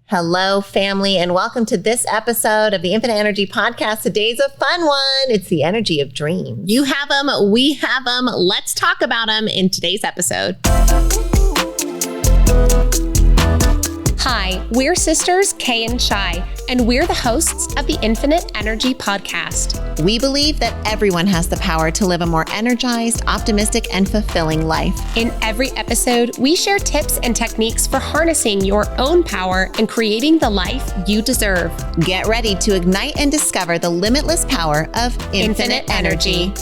Hello, family, and welcome to this episode of the Infinite Energy Podcast. Today's a fun one. It's the energy of dreams. You have them. We have them. Let's talk about them in today's episode. Hi, we're sisters Kay and Shai, and we're the hosts of the Infinite Energy Podcast. We believe that everyone has the power to live a more energized, optimistic, and fulfilling life. In every episode, we share tips and techniques for harnessing your own power and creating the life you deserve. Get ready to ignite and discover the limitless power of infinite energy.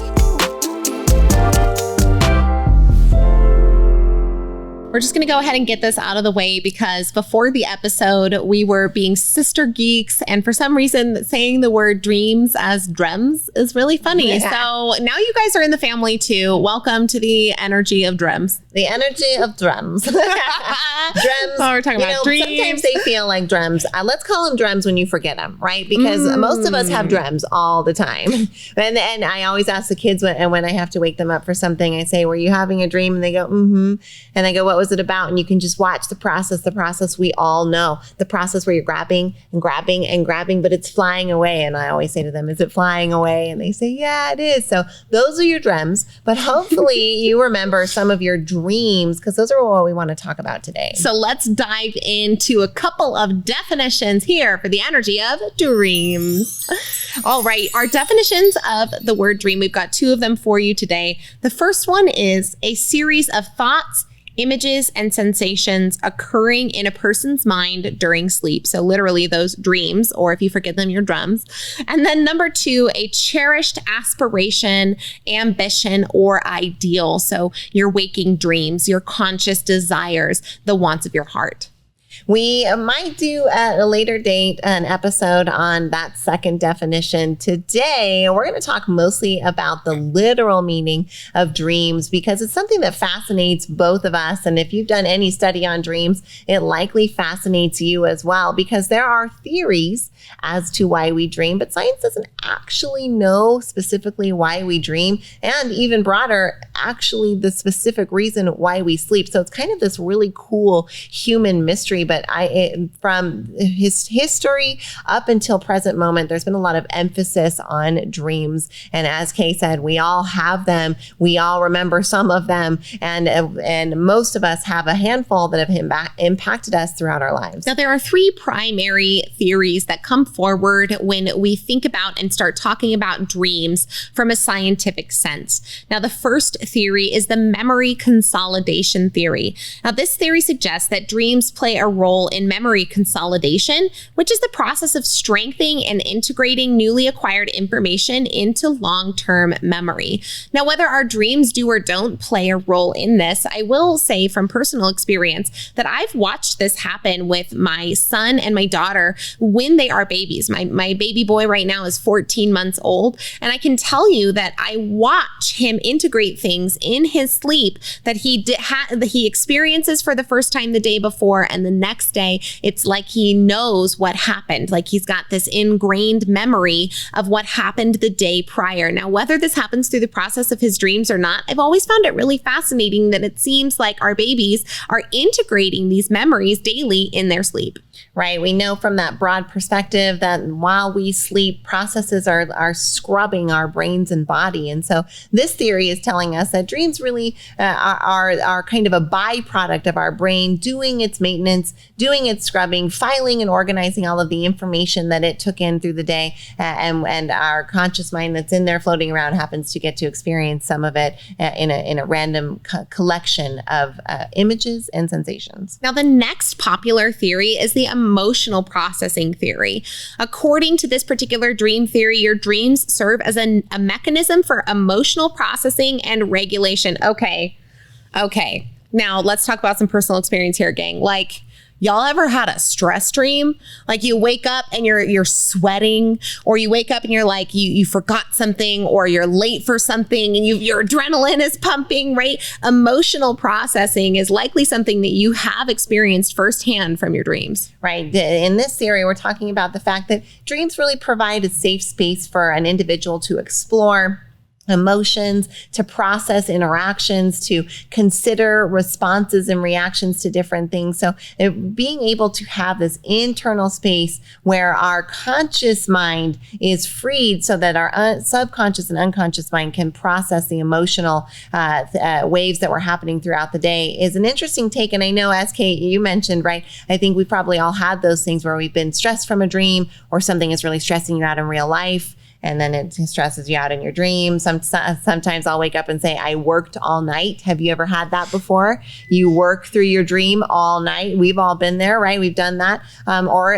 We're just going to go ahead and get this out of the way because before the episode, we were being sister geeks. And for some reason, saying the word dreams as drems is really funny. Yeah. So now you guys are in the family too. Welcome to the energy of drems. The energy of drums. Drums. Oh, we're talking about dreams. Sometimes they feel like drums. Let's call them drums when you forget them, right? Because most of us have drums all the time. And I always ask the kids when I have to wake them up for something, I say, were you having a dream? And they go, mm-hmm. And I go, what was it about? And you can just watch the process we all know, the process where you're grabbing and grabbing and grabbing, but it's flying away. And I always say to them, is it flying away? And they say, yeah, it is. So those are your dreams, but hopefully you remember some of your dreams because those are what we want to talk about today. So let's dive into a couple of definitions here for the energy of dreams. All right, our definitions of the word dream, we've got two of them for you today. The first one is a series of thoughts, images, and sensations occurring in a person's mind during sleep. So literally those dreams, or if you forget them, your drums. And then number two, a cherished aspiration, ambition, or ideal. So your waking dreams, your conscious desires, the wants of your heart. We might do at a later date an episode on that second definition. Today, we're going to talk mostly about the literal meaning of dreams because it's something that fascinates both of us. And if you've done any study on dreams, it likely fascinates you as well because there are theories as to why we dream, but science doesn't actually know specifically why we dream, and even broader, actually the specific reason why we sleep. So it's kind of this really cool human mystery. But from his history up until present moment, there's been a lot of emphasis on dreams. And as Kay said, we all have them. We all remember some of them. And most of us have a handful that have impacted us throughout our lives. Now, there are three primary theories that come forward when we think about and start talking about dreams from a scientific sense. Now, the first theory is the memory consolidation theory. Now, this theory suggests that dreams play a role in memory consolidation, which is the process of strengthening and integrating newly acquired information into long-term memory. Now, whether our dreams do or don't play a role in this, I will say from personal experience that I've watched this happen with my son and my daughter when they are babies. My baby boy right now is 14 months old, and I can tell you that I watch him integrate things in his sleep that he experiences for the first time the day before, and the next day it's like he knows what happened. Like he's got this ingrained memory of what happened the day prior. Now, whether this happens through the process of his dreams or not, I've always found it really fascinating that it seems like our babies are integrating these memories daily in their sleep. Right. We know from that broad perspective that while we sleep, processes are scrubbing our brains and body. And so this theory is telling us that dreams really are kind of a byproduct of our brain doing its maintenance, doing its scrubbing, filing and organizing all of the information that it took in through the day. And our conscious mind that's in there floating around happens to get to experience some of it in a random collection of images and sensations. Now, the next popular theory is the emotional processing theory. According to this particular dream theory, your dreams serve as a mechanism for emotional processing and regulation. Okay. Now let's talk about some personal experience here, gang. Like, y'all ever had a stress dream? Like you wake up and you're sweating, or you wake up and you're like, you forgot something, or you're late for something and your adrenaline is pumping, right? Emotional processing is likely something that you have experienced firsthand from your dreams. Right. In this theory, we're talking about the fact that dreams really provide a safe space for an individual to explore emotions, to process interactions, to consider responses and reactions to different things. So being able to have this internal space where our conscious mind is freed so that our subconscious and unconscious mind can process the emotional waves that were happening throughout the day is an interesting take. And I know, as Kate, you mentioned, right, I think we probably all had those things where we've been stressed from a dream or something is really stressing you out in real life. And then it stresses you out in your dreams. Sometimes I'll wake up and say, I worked all night. Have you ever had that before? You work through your dream all night. We've all been there, right? We've done that. Or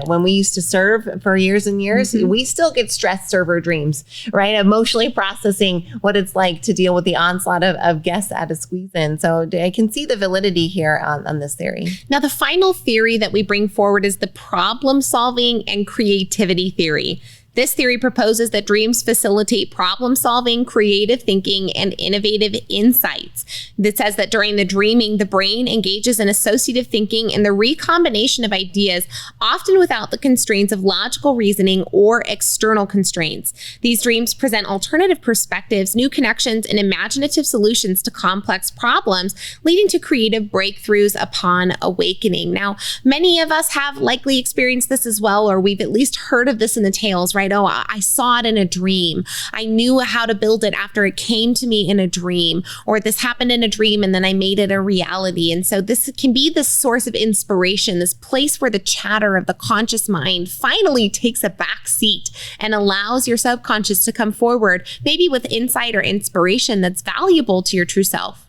when we used to serve for years and years, we still get stressed server dreams, right? Emotionally processing what it's like to deal with the onslaught of guests at a squeeze in. So I can see the validity here on this theory. Now, the final theory that we bring forward is the problem solving and creativity theory. This theory proposes that dreams facilitate problem solving, creative thinking, and innovative insights. It says that during the dreaming, the brain engages in associative thinking and the recombination of ideas, often without the constraints of logical reasoning or external constraints. These dreams present alternative perspectives, new connections, and imaginative solutions to complex problems, leading to creative breakthroughs upon awakening. Now, many of us have likely experienced this as well, or we've at least heard of this in the tales, right? Oh, I saw it in a dream. I knew how to build it after it came to me in a dream, or this happened in a dream and then I made it a reality. And so this can be this source of inspiration, this place where the chatter of the conscious mind finally takes a back seat and allows your subconscious to come forward, maybe with insight or inspiration that's valuable to your true self.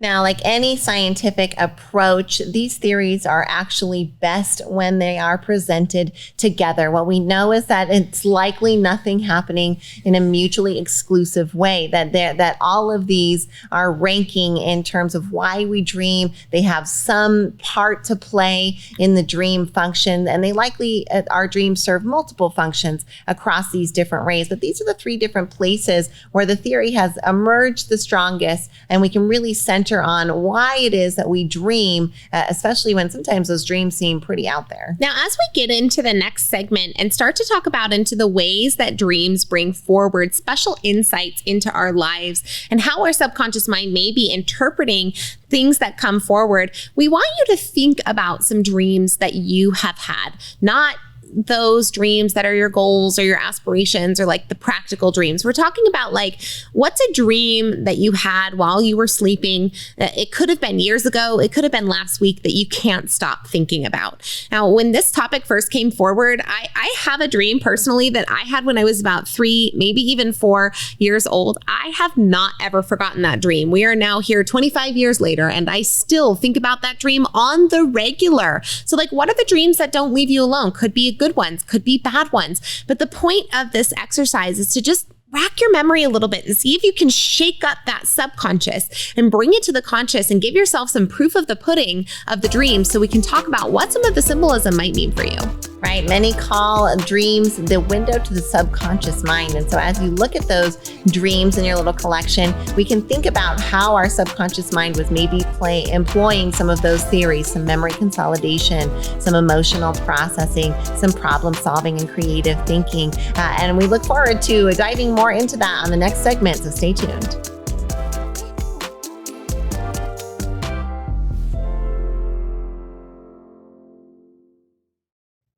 Now, like any scientific approach, these theories are actually best when they are presented together. What we know is that it's likely nothing happening in a mutually exclusive way, that all of these are ranking in terms of why we dream. They have some part to play in the dream function, and they likely, our dreams serve multiple functions across these different ways. But these are the three different places where the theory has emerged the strongest, and we can really center on why it is that we dream, especially when sometimes those dreams seem pretty out there. Now, as we get into the next segment and start to talk about into the ways that dreams bring forward special insights into our lives and how our subconscious mind may be interpreting things that come forward, we want you to think about some dreams that you have had, not those dreams that are your goals or your aspirations or like the practical dreams. We're talking about like, what's a dream that you had while you were sleeping? It could have been years ago. It could have been last week that you can't stop thinking about. Now, when this topic first came forward, I have a dream personally that I had when I was about 3, maybe even 4 years old. I have not ever forgotten that dream. We are now here 25 years later, and I still think about that dream on the regular. So like, what are the dreams that don't leave you alone? Could be good ones, could be bad ones. But the point of this exercise is to just rack your memory a little bit and see if you can shake up that subconscious and bring it to the conscious and give yourself some proof of the pudding of the dream so we can talk about what some of the symbolism might mean for you. Right. Many call dreams the window to the subconscious mind. And so as you look at those dreams in your little collection, we can think about how our subconscious mind was maybe employing some of those theories, some memory consolidation, some emotional processing, some problem solving and creative thinking. And we look forward to diving more into that on the next segment. So stay tuned.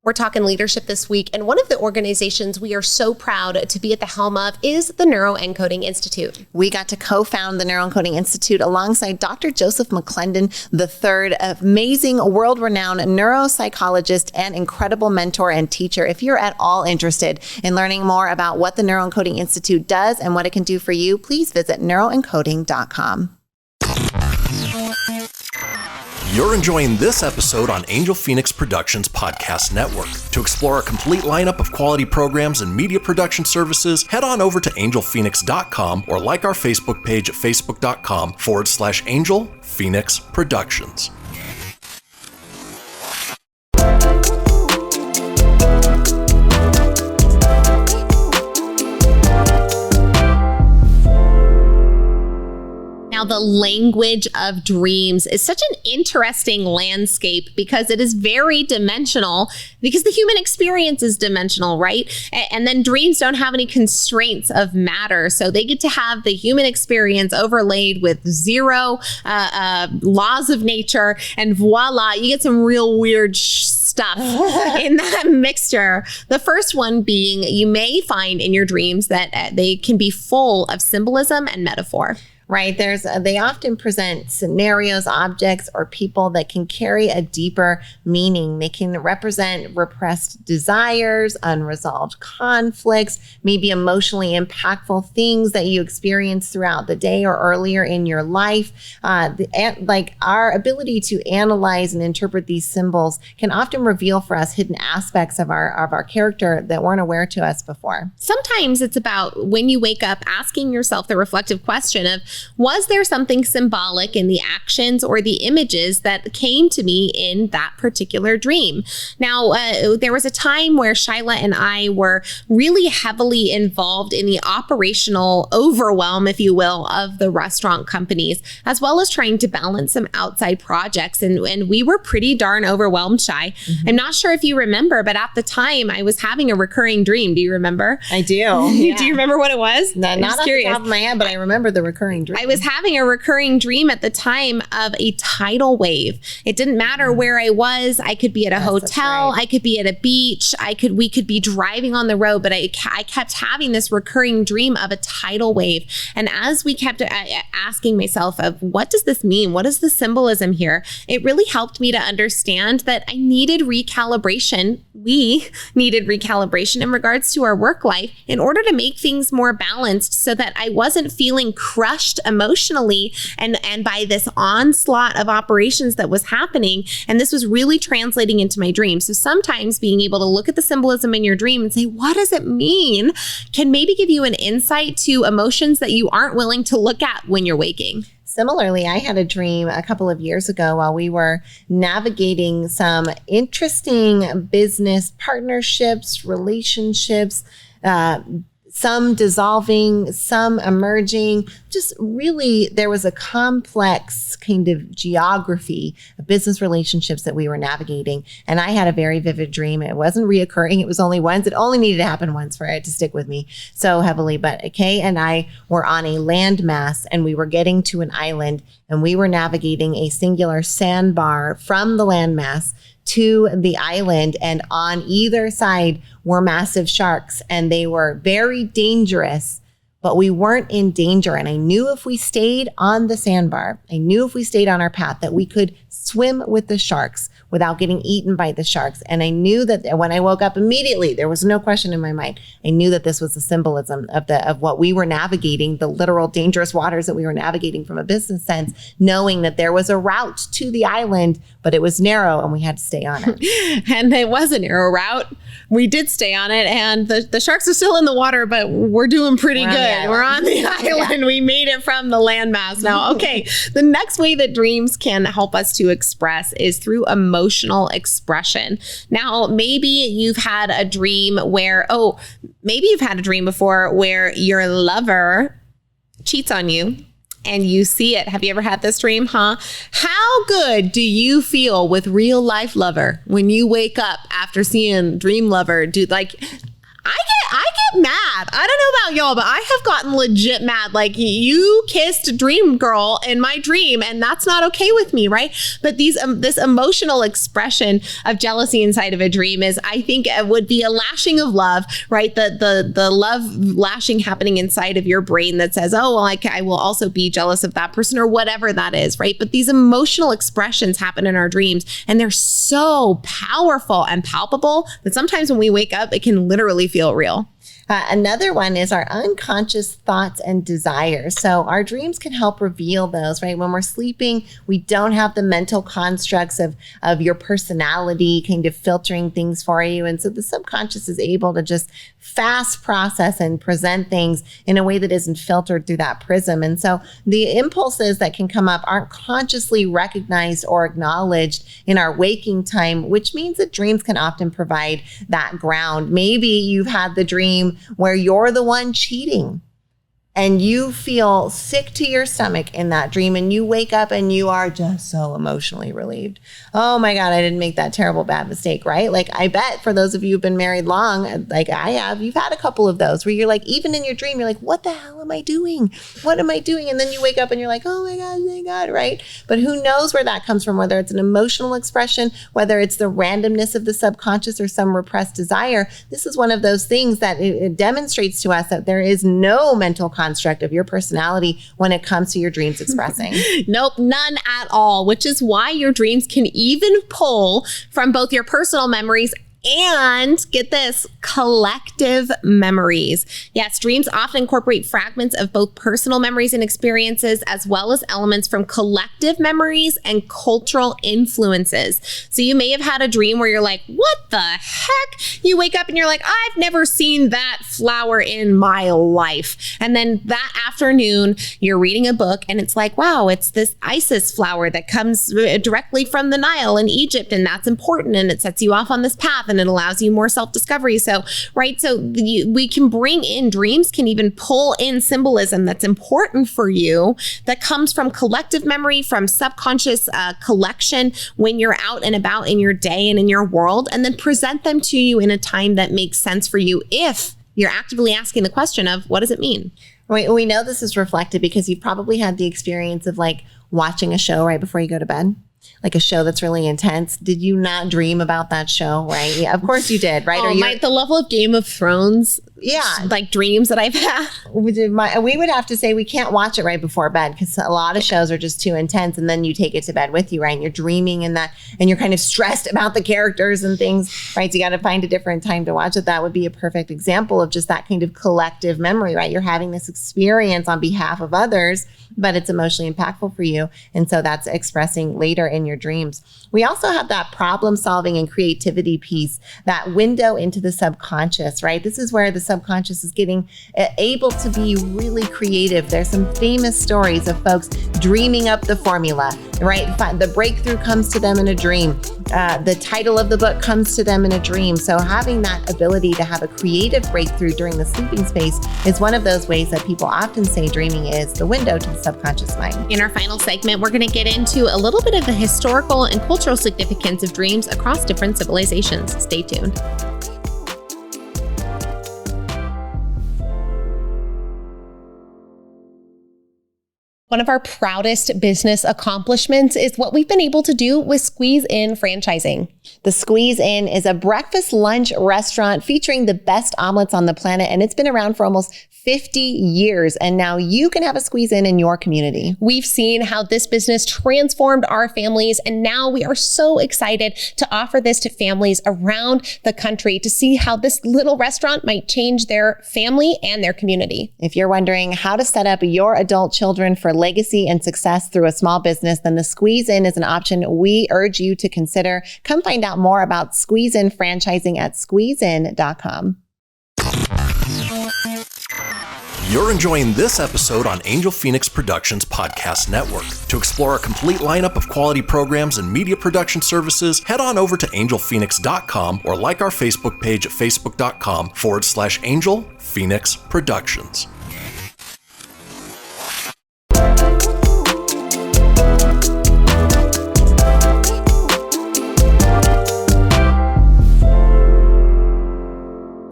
We're talking leadership this week, and one of the organizations we are so proud to be at the helm of is the Neuroencoding Institute. We got to co-found the Neuroencoding Institute alongside Dr. Joseph McClendon III, amazing world-renowned neuropsychologist and incredible mentor and teacher. If you're at all interested in learning more about what the Neuroencoding Institute does and what it can do for you, please visit neuroencoding.com. You're enjoying this episode on Angel Phoenix Productions Podcast Network. To explore a complete lineup of quality programs and media production services, head on over to angelphoenix.com or like our Facebook page at facebook.com/Angel Phoenix Productions. Now, Now, the language of dreams is such an interesting landscape because it is very dimensional, because the human experience is dimensional, right? And then dreams don't have any constraints of matter. So they get to have the human experience overlaid with zero laws of nature, and voila, you get some real weird stuff in that mixture. The first one being, you may find in your dreams that they can be full of symbolism and metaphor. Right. They often present scenarios, objects, or people that can carry a deeper meaning. They can represent repressed desires, unresolved conflicts, maybe emotionally impactful things that you experience throughout the day or earlier in your life. Like our ability to analyze and interpret these symbols can often reveal for us hidden aspects of our character that weren't aware to us before. Sometimes it's about when you wake up asking yourself the reflective question of, was there something symbolic in the actions or the images that came to me in that particular dream? Now, there was a time where Shyla and I were really heavily involved in the operational overwhelm, if you will, of the restaurant companies, as well as trying to balance some outside projects. And we were pretty darn overwhelmed, Shy. Mm-hmm. I'm not sure if you remember, but at the time I was having a recurring dream. Do you remember? I do. Yeah. Do you remember what it was? No, not off the top of my head, but I remember the recurring dream. I was having a recurring dream at the time of a tidal wave. It didn't matter where I was. I could be at a hotel. Right. I could be at a beach. We could be driving on the road, but I kept having this recurring dream of a tidal wave. And as we kept asking myself of, what does this mean? What is the symbolism here? It really helped me to understand that I needed recalibration. We needed recalibration in regards to our work life in order to make things more balanced, so that I wasn't feeling crushed emotionally and by this onslaught of operations that was happening. And this was really translating into my dream. So sometimes being able to look at the symbolism in your dream and say, what does it mean, can maybe give you an insight to emotions that you aren't willing to look at when you're waking. Similarly, I had a dream a couple of years ago while we were navigating some interesting business partnerships, relationships, some dissolving, some emerging. Just really, there was a complex kind of geography of business relationships that we were navigating. And I had a very vivid dream. It wasn't reoccurring. It was only once. It only needed to happen once for it to stick with me so heavily. But Kay and I were on a landmass, and we were getting to an island, and we were navigating a singular sandbar from the landmass to the island, and on either side were massive sharks, and they were very dangerous, but we weren't in danger. And I knew if we stayed on the sandbar, I knew if we stayed on our path that we could swim with the sharks without getting eaten by the sharks. And I knew that when I woke up immediately, there was no question in my mind. I knew that this was the symbolism of what we were navigating, the literal dangerous waters that we were navigating from a business sense, knowing that there was a route to the island, but it was narrow and we had to stay on it. And it was a narrow route. We did stay on it, and the sharks are still in the water, but we're doing pretty good. We're on the island. Yeah. We made it from the landmass. Now, okay, the next way that dreams can help us to express is through emotional expression. Now, maybe you've had a dream where, maybe you've had a dream before where your lover cheats on you and you see it. Have you ever had this dream, huh? How good do you feel with real life lover when you wake up after seeing dream lover? I get mad. I don't know about y'all, but I have gotten legit mad. Like, you kissed dream girl in my dream, and that's not okay with me, right? But this emotional expression of jealousy inside of a dream is, I think, it would be a lashing of love, right? The love lashing happening inside of your brain that says, oh, well, I will also be jealous of that person, or whatever that is, right? But these emotional expressions happen in our dreams, and they're so powerful and palpable that sometimes when we wake up, it can literally feel real. Another one is our unconscious thoughts and desires. So our dreams can help reveal those, right? When we're sleeping, we don't have the mental constructs of your personality kind of filtering things for you. And so the subconscious is able to just fast process and present things in a way that isn't filtered through that prism. And so the impulses that can come up aren't consciously recognized or acknowledged in our waking time, which means that dreams can often provide that ground. Maybe you've had the dream where you're the one cheating, and you feel sick to your stomach in that dream, and you wake up and you are just so emotionally relieved. Oh my God, I didn't make that terrible bad mistake, right? Like, I bet for those of you who've been married long, like I have, you've had a couple of those where you're like, even in your dream, you're like, what the hell am I doing? What am I doing? And then you wake up and you're like, oh my God, thank God, right? But who knows where that comes from, whether it's an emotional expression, whether it's the randomness of the subconscious or some repressed desire. This is one of those things that it demonstrates to us that there is no mental construct of your personality when it comes to your dreams expressing. Nope, none at all, which is why your dreams can even pull from both your personal memories and, get this, collective memories. Yes, dreams often incorporate fragments of both personal memories and experiences, as well as elements from collective memories and cultural influences. So you may have had a dream where you're like, what the heck? You wake up and you're like, I've never seen that flower in my life. And then that afternoon, you're reading a book and it's like, wow, it's this Isis flower that comes directly from the Nile in Egypt. And that's important. And it sets you off on this path. And it allows you more self-discovery. So we can bring in, dreams can even pull in symbolism that's important for you that comes from collective memory, from subconscious collection when you're out and about in your day and in your world, and then present them to you in a time that makes sense for you if you're actively asking the question of, what does it mean? We know this is reflected because you've probably had the experience of like watching a show right before you go to bed. Like a show that's really intense. Did you not dream about that show, right? Yeah, of course you did, right? Oh, the level of Game of Thrones, like dreams that I've had. We would have to say we can't watch it right before bed because a lot of shows are just too intense, and then you take it to bed with you, right? And you're dreaming in that, and you're kind of stressed about the characters and things, right? So you got to find a different time to watch it. That would be a perfect example of just that kind of collective memory, right? You're having this experience on behalf of others, but it's emotionally impactful for you. And so that's expressing later in your dreams. We also have that problem solving and creativity piece, that window into the subconscious, right? This is where the subconscious is getting able to be really creative. There's some famous stories of folks dreaming up the formula, right? The breakthrough comes to them in a dream. The title of the book comes to them in a dream. So having that ability to have a creative breakthrough during the sleeping space is one of those ways that people often say dreaming is the window to the subconscious mind. In our final segment, we're going to get into a little bit of the historical and cultural significance of dreams across different civilizations. Stay tuned. One of our proudest business accomplishments is what we've been able to do with Squeeze In franchising. The Squeeze In is a breakfast lunch restaurant featuring the best omelets on the planet, and it's been around for almost 50 years, and now you can have a Squeeze in your community. We've seen how this business transformed our families, and now we are so excited to offer this to families around the country to see how this little restaurant might change their family and their community. If you're wondering how to set up your adult children for legacy and success through a small business, then the Squeeze In is an option we urge you to consider. Come find out more about Squeeze In franchising at squeezein.com. You're enjoying this episode on Angel Phoenix Productions Podcast Network. To explore a complete lineup of quality programs and media production services, head on over to angelphoenix.com or like our Facebook page at facebook.com/Angel Phoenix Productions.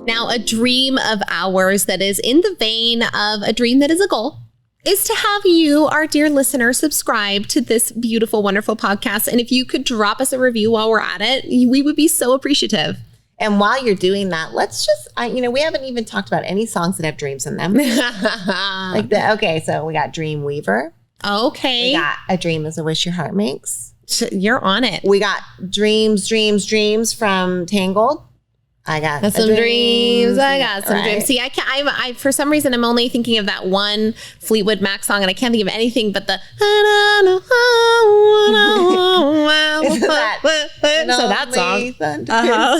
Now, a dream of ours that is in the vein of a dream that is a goal is to have you, our dear listener, subscribe to this beautiful, wonderful podcast. And if you could drop us a review while we're at it, we would be so appreciative. And while you're doing that, let's just, we haven't even talked about any songs that have dreams in them. Okay, so we got Dream Weaver. Okay. We got A Dream Is a Wish Your Heart Makes. You're on it. We got Dreams, Dreams, Dreams from Tangled. I got some dreams. I got some dreams. See, I for some reason, I'm only thinking of that one Fleetwood Mac song, and I can't think of anything but the. So that song.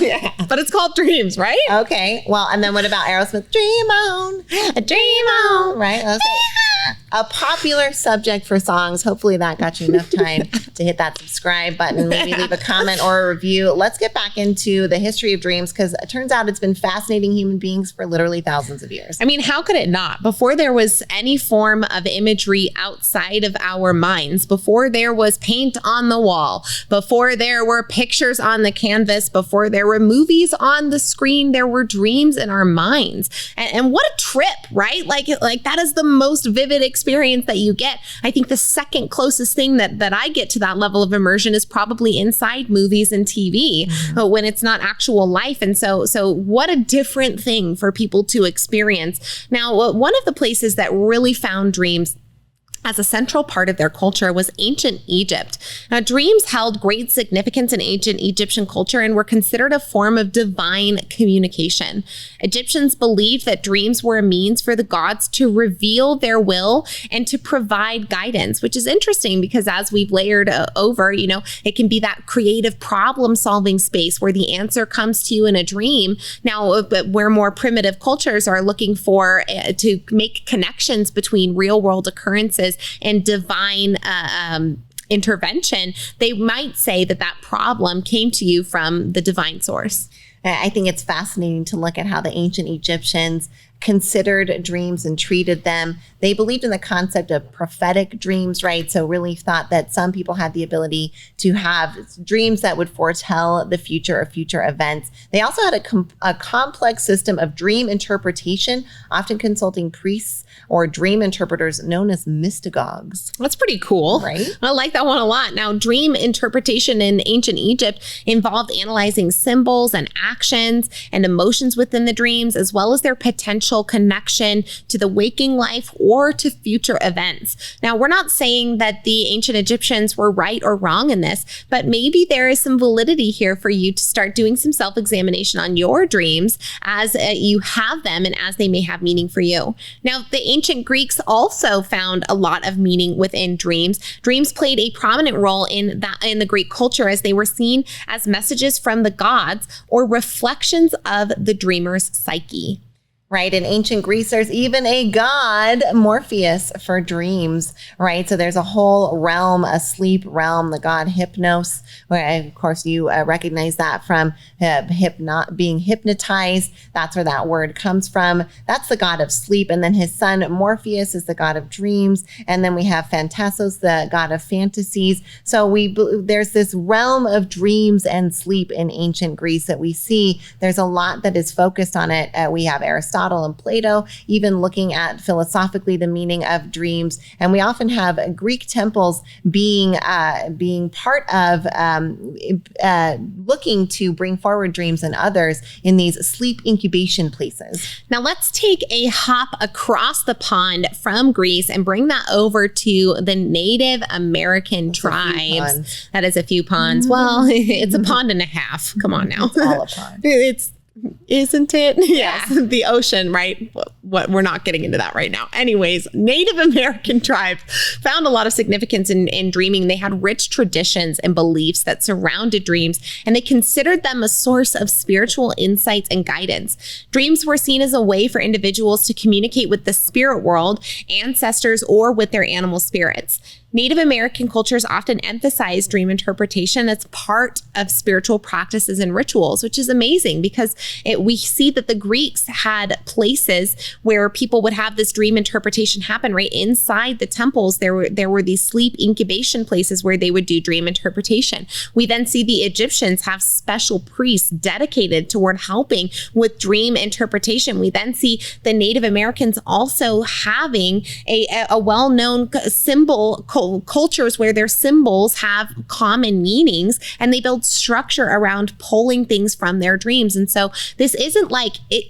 Yeah. But it's called Dreams, right? Okay. Well, and then what about Aerosmith? Dream on, a dream on, right? a popular subject for songs. Hopefully that got you enough time to hit that subscribe button, maybe leave a comment or a review. Let's get back into the history of dreams, because it turns out it's been fascinating human beings for literally thousands of years. I mean, how could it not? Before there was any form of imagery outside of our minds, before there was paint on the wall, before there were pictures on the canvas, before there were movies on the screen, there were dreams in our minds. And what a trip, right? Like that is the most vivid experience that you get. I think the second closest thing that I get to that level of immersion is probably inside movies and TV, when it's not actual life. And so what a different thing for people to experience. Now, one of the places that really found dreams as a central part of their culture was ancient Egypt. Now, dreams held great significance in ancient Egyptian culture and were considered a form of divine communication. Egyptians believed that dreams were a means for the gods to reveal their will and to provide guidance, which is interesting because as we've layered over, it can be that creative problem-solving space where the answer comes to you in a dream. Now, where more primitive cultures are looking for to make connections between real-world occurrences and divine intervention, they might say that problem came to you from the divine source. I think it's fascinating to look at how the ancient Egyptians considered dreams and treated them. They believed in the concept of prophetic dreams, right? So really thought that some people had the ability to have dreams that would foretell the future or future events. They also had a complex system of dream interpretation, often consulting priests or dream interpreters known as mystagogues. That's pretty cool. Right? I like that one a lot. Now, dream interpretation in ancient Egypt involved analyzing symbols and actions and emotions within the dreams, as well as their potential connection to the waking life or to future events. Now, we're not saying that the ancient Egyptians were right or wrong in this, but maybe there is some validity here for you to start doing some self-examination on your dreams as you have them and as they may have meaning for you. Now, the ancient Greeks also found a lot of meaning within dreams. Dreams played a prominent role in the Greek culture as they were seen as messages from the gods or reflections of the dreamer's psyche. Right. In ancient Greece, there's even a god, Morpheus, for dreams, right? So there's a whole realm, a sleep realm, the god Hypnos, where, of course, you recognize that from being hypnotized. That's where that word comes from. That's the god of sleep. And then his son, Morpheus, is the god of dreams. And then we have Phantastos, the god of fantasies. So there's this realm of dreams and sleep in ancient Greece that we see. There's a lot that is focused on it. We have Aristotle and Plato, even looking at philosophically the meaning of dreams. And we often have Greek temples being part of looking to bring forward dreams and others in these sleep incubation places. Now let's take a hop across the pond from Greece and bring that over to the Native American tribes. That is a few ponds. Well, it's a pond and a half. Come on now. It's all a pond. Isn't it? Yes. The ocean, right? What we're not getting into that right now. Anyways, Native American tribes found a lot of significance in dreaming. They had rich traditions and beliefs that surrounded dreams, and they considered them a source of spiritual insights and guidance. Dreams were seen as a way for individuals to communicate with the spirit world, ancestors, or with their animal spirits. Native American cultures often emphasize dream interpretation as part of spiritual practices and rituals, which is amazing because we see that the Greeks had places where people would have this dream interpretation happen right inside the temples. There were these sleep incubation places where they would do dream interpretation. We then see the Egyptians have special priests dedicated toward helping with dream interpretation. We then see the Native Americans also having a well-known symbol cultures where their symbols have common meanings and they build structure around pulling things from their dreams. And so this isn't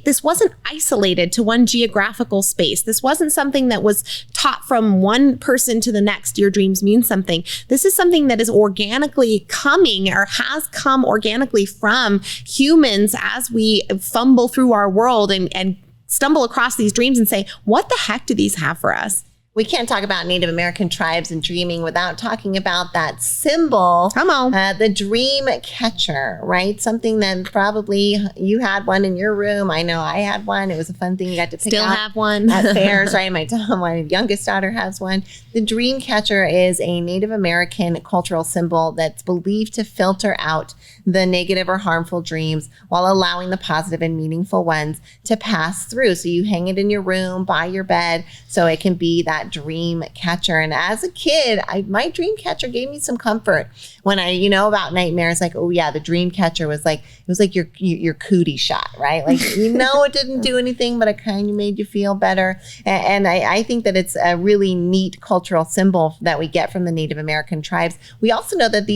this wasn't isolated to one geographical space. This wasn't something that was taught from one person to the next. Your dreams mean something. This is something that is organically coming or has come organically from humans as we fumble through our world and stumble across these dreams and say, what the heck do these have for us? We can't talk about Native American tribes and dreaming without talking about that symbol. Come on. The dream catcher, right? Something that probably you had one in your room. I know I had one. It was a fun thing you got to pick Still out have one. at fairs, right? My youngest daughter has one. The dream catcher is a Native American cultural symbol that's believed to filter out the negative or harmful dreams while allowing the positive and meaningful ones to pass through. So you hang it in your room, by your bed, so it can be that dream catcher. And as a kid, my dream catcher gave me some comfort when I, about nightmares, like, oh yeah, the dream catcher was like, it was like your cootie shot, right? Like, it didn't do anything, but it kind of made you feel better. And I think that it's a really neat cultural symbol that we get from the Native American tribes. We also know that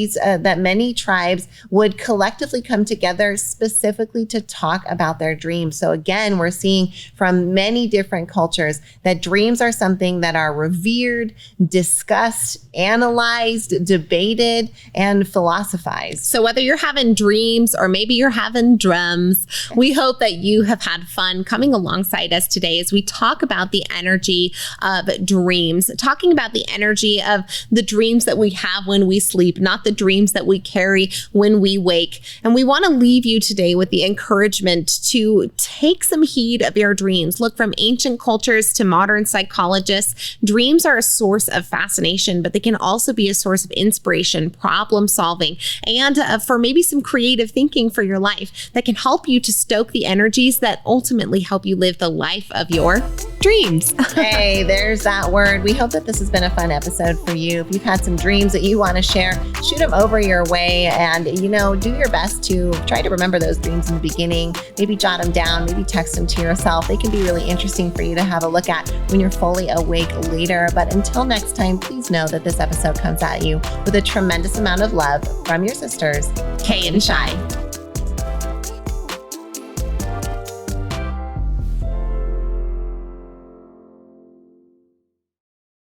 that many tribes would collectively come together specifically to talk about their dreams. So again, we're seeing from many different cultures that dreams are something that are revered, discussed, analyzed, debated, and philosophized. So whether you're having dreams or maybe you're having drums, we hope that you have had fun coming alongside us today as we talk about the energy of dreams, talking about the energy of the dreams that we have when we sleep, not the dreams that we carry when we wake. And we want to leave you today with the encouragement to take some heed of your dreams. Look, from ancient cultures to modern psychologists, dreams are a source of fascination, but they can also be a source of inspiration, problem solving, and for maybe some creative thinking for your life that can help you to stoke the energies that ultimately help you live the life of your dreams. Hey, there's that word. We hope that this has been a fun episode for you. If you've had some dreams that you want to share, shoot them over your way and, do your best to try to remember those dreams in the beginning. Maybe jot them down, maybe text them to yourself. They can be really interesting for you to have a look at when you're fully awake later. But until next time, please know that this episode comes at you with a tremendous amount of love from your sisters, Kay and Shai.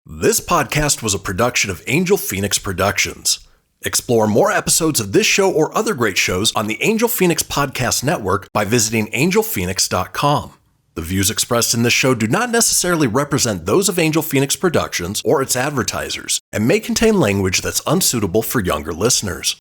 This podcast was a production of Angel Phoenix Productions. Explore more episodes of this show or other great shows on the Angel Phoenix Podcast Network by visiting angelphoenix.com. The views expressed in this show do not necessarily represent those of Angel Phoenix Productions or its advertisers and may contain language that's unsuitable for younger listeners.